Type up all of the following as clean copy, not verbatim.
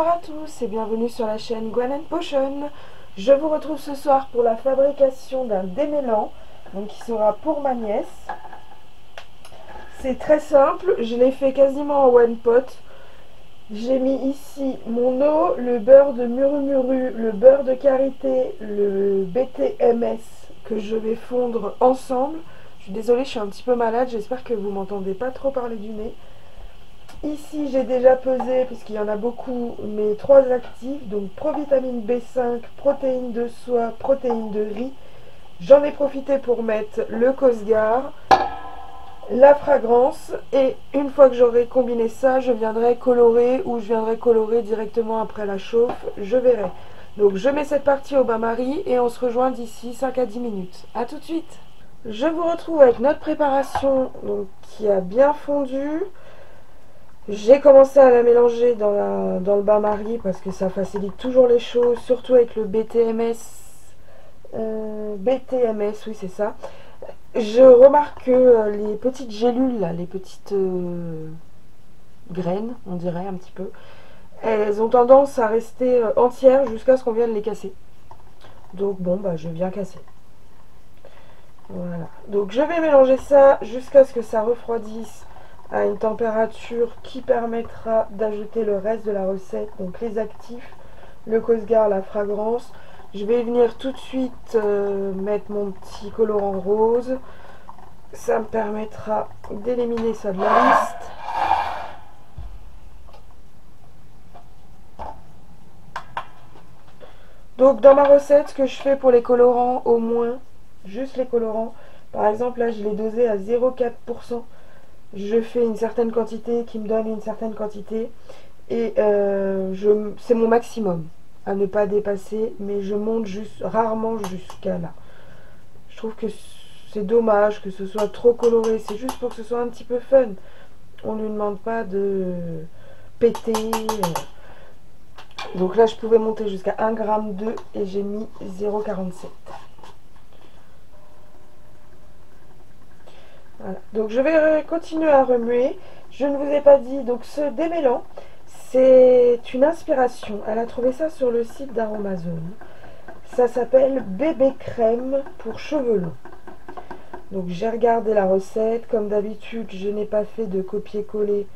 Bonsoir à tous et bienvenue sur la chaîne Gwen & Potion. Je vous retrouve ce soir pour la fabrication d'un démêlant, donc qui sera pour ma nièce. C'est très simple, je l'ai fait quasiment en one pot. J'ai mis ici mon eau, le beurre de murumuru, le beurre de karité, le BTMS que je vais fondre ensemble. Je suis désolée, je suis un petit peu malade, j'espère que vous m'entendez pas trop parler du nez. Ici, j'ai déjà pesé, puisqu'il y en a beaucoup, mes 3 actifs, donc provitamine B5, protéines de soie, protéines de riz. J'en ai profité pour mettre le Cosgar, la fragrance, et une fois que j'aurai combiné ça, je viendrai colorer ou je viendrai colorer directement après la chauffe, je verrai. Donc je mets cette partie au bain-marie et on se rejoint d'ici 5 à 10 minutes. A tout de suite. Je vous retrouve avec notre préparation donc, qui a bien fondu. J'ai commencé à la mélanger dans le bain-marie parce que ça facilite toujours les choses, surtout avec le BTMS. BTMS, oui c'est ça. Je remarque que les petites gélules, là, les petites graines, on dirait un petit peu, elles ont tendance à rester entières jusqu'à ce qu'on vienne les casser. Donc bon, bah je viens casser. Voilà. Donc je vais mélanger ça jusqu'à ce que ça refroidisse à une température qui permettra d'ajouter le reste de la recette, donc les actifs, le Cosgar, la fragrance. Je vais venir tout de suite mettre mon petit colorant rose. Ça me permettra d'éliminer ça de la liste. Donc dans ma recette, ce que je fais pour les colorants, au moins, juste les colorants, par exemple là je l'ai dosé à 0,4%. Je fais une certaine quantité qui me donne une certaine quantité. Et c'est mon maximum à ne pas dépasser, mais je monte juste rarement jusqu'à là. Je trouve que c'est dommage que ce soit trop coloré, c'est juste pour que ce soit un petit peu fun. On ne lui demande pas de péter. Donc là je pouvais monter jusqu'à 1,2 g et j'ai mis 0,47. Voilà. Donc je vais continuer à remuer. Je ne vous ai pas dit, donc ce démêlant, c'est une inspiration. Elle a trouvé ça sur le site d'Aromazone. Ça s'appelle bébé crème pour cheveux longs. Donc j'ai regardé la recette. Comme d'habitude, je n'ai pas fait de copier-coller.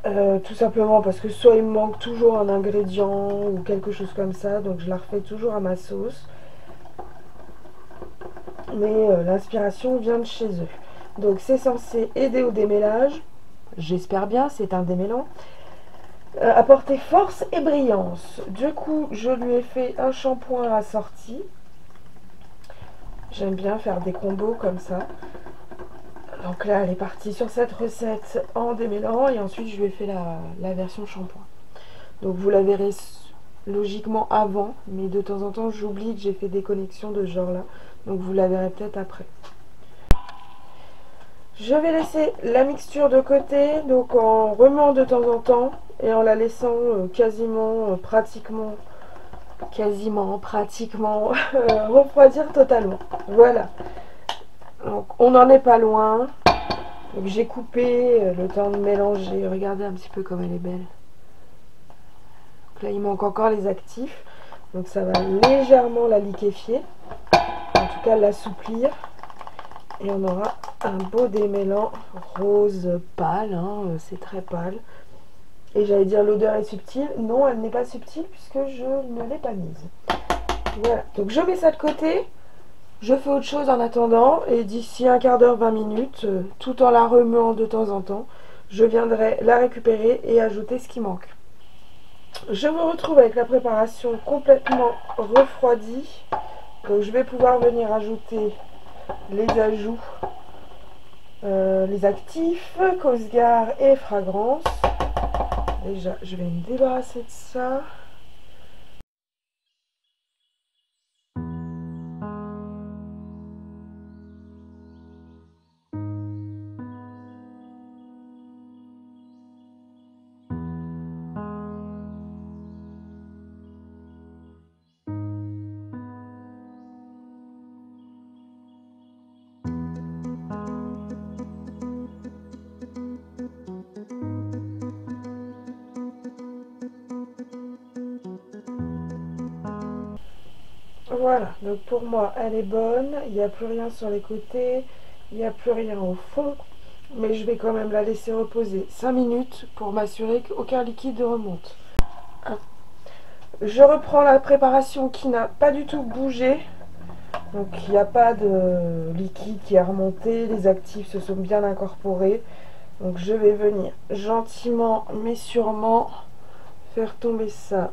Tout simplement parce que soit il me manque toujours un ingrédient ou quelque chose comme ça. Donc je la refais toujours à ma sauce. Mais l'inspiration vient de chez eux. Donc c'est censé aider au démêlage. J'espère bien, c'est un démêlant. Apporter force et brillance. Du coup, je lui ai fait un shampoing assorti. J'aime bien faire des combos comme ça. Donc là, elle est partie sur cette recette en démêlant et ensuite je lui ai fait la version shampoing. Donc vous la verrez logiquement avant, mais de temps en temps j'oublie que j'ai fait des connexions de ce genre là. Donc vous la verrez peut-être après. Je vais laisser la mixture de côté, donc en remuant de temps en temps et en la laissant pratiquement refroidir totalement. Voilà. Donc on n'en est pas loin. Donc j'ai coupé le temps de mélanger. Regardez un petit peu comme elle est belle. Donc là il manque encore les actifs. Donc ça va légèrement la liquéfier. En tout cas l'assouplir. Et on aura un beau démêlant rose pâle. Hein, c'est très pâle. Et j'allais dire l'odeur est subtile. Non, elle n'est pas subtile puisque je ne l'ai pas mise. Voilà. Donc je mets ça de côté. Je fais autre chose en attendant et d'ici un quart d'heure, 20 minutes, tout en la remuant de temps en temps, je viendrai la récupérer et ajouter ce qui manque. Je me retrouve avec la préparation complètement refroidie. Donc je vais pouvoir venir ajouter les ajouts, les actifs, Cosgar et fragrance. Déjà, je vais me débarrasser de ça. Voilà, donc pour moi elle est bonne, il n'y a plus rien sur les côtés, il n'y a plus rien au fond, mais je vais quand même la laisser reposer 5 minutes pour m'assurer qu'aucun liquide ne remonte. Je reprends la préparation qui n'a pas du tout bougé, donc il n'y a pas de liquide qui a remonté, les actifs se sont bien incorporés, donc je vais venir gentiment mais sûrement faire tomber ça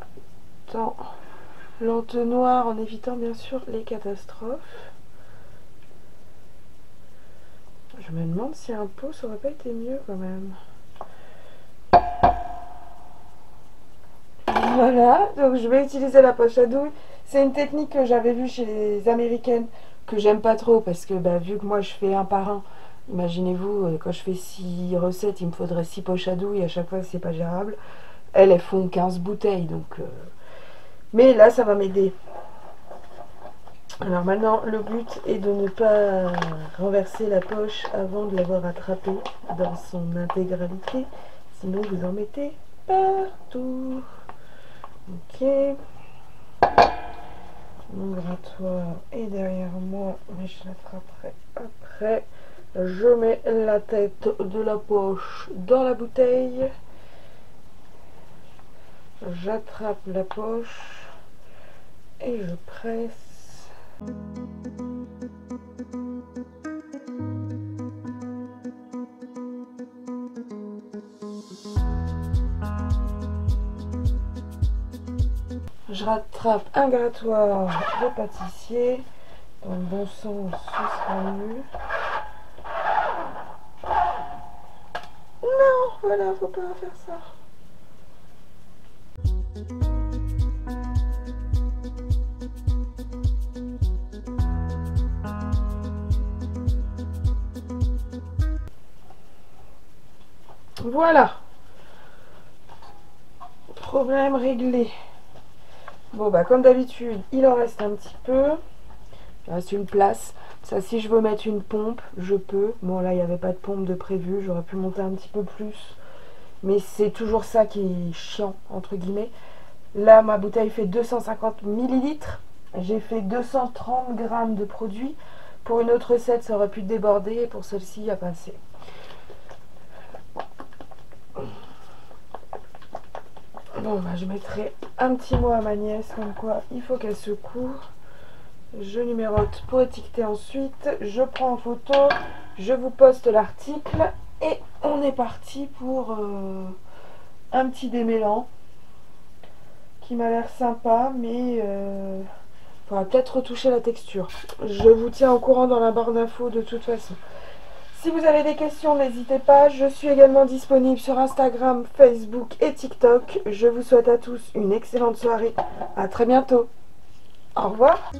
dans l'entonnoir en évitant bien sûr les catastrophes. Je me demande si un pot ça aurait pas été mieux quand même. Voilà, donc je vais utiliser la poche à douille. C'est une technique que j'avais vue chez les américaines, que j'aime pas trop parce que vu que moi je fais un par un, imaginez-vous, quand je fais 6 recettes, il me faudrait 6 poches à douille, à chaque fois c'est pas gérable. Elles font 15 bouteilles, donc... Mais là ça va m'aider. Alors maintenant le but est de ne pas renverser la poche avant de l'avoir attrapée dans son intégralité, sinon vous en mettez partout. Ok, mon grattoir est derrière moi, mais je l'attraperai après. Je mets la tête de la poche dans la bouteille, j'attrape la poche et je presse. Je rattrape un grattoir de pâtissier. Dans le bon sens, ce sera mieux. Non, voilà, faut pas faire ça. Voilà. Problème réglé. Bon comme d'habitude, il en reste un petit peu. Il reste une place. Ça, si je veux mettre une pompe, je peux. Bon là, il n'y avait pas de pompe de prévu. J'aurais pu monter un petit peu plus. Mais c'est toujours ça qui est chiant, entre guillemets. Là, ma bouteille fait 250 ml. J'ai fait 230 grammes de produit. Pour une autre recette, ça aurait pu déborder. Et pour celle-ci, il n'y a pas assez. Bon, je mettrai un petit mot à ma nièce, comme quoi il faut qu'elle se court. Je numérote pour étiqueter ensuite. Je prends en photo, je vous poste l'article et on est parti pour un petit démêlant qui m'a l'air sympa, mais il faudra peut-être retoucher la texture. Je vous tiens au courant dans la barre d'infos de toute façon. Si vous avez des questions, n'hésitez pas. Je suis également disponible sur Instagram, Facebook et TikTok. Je vous souhaite à tous une excellente soirée. À très bientôt. Au revoir.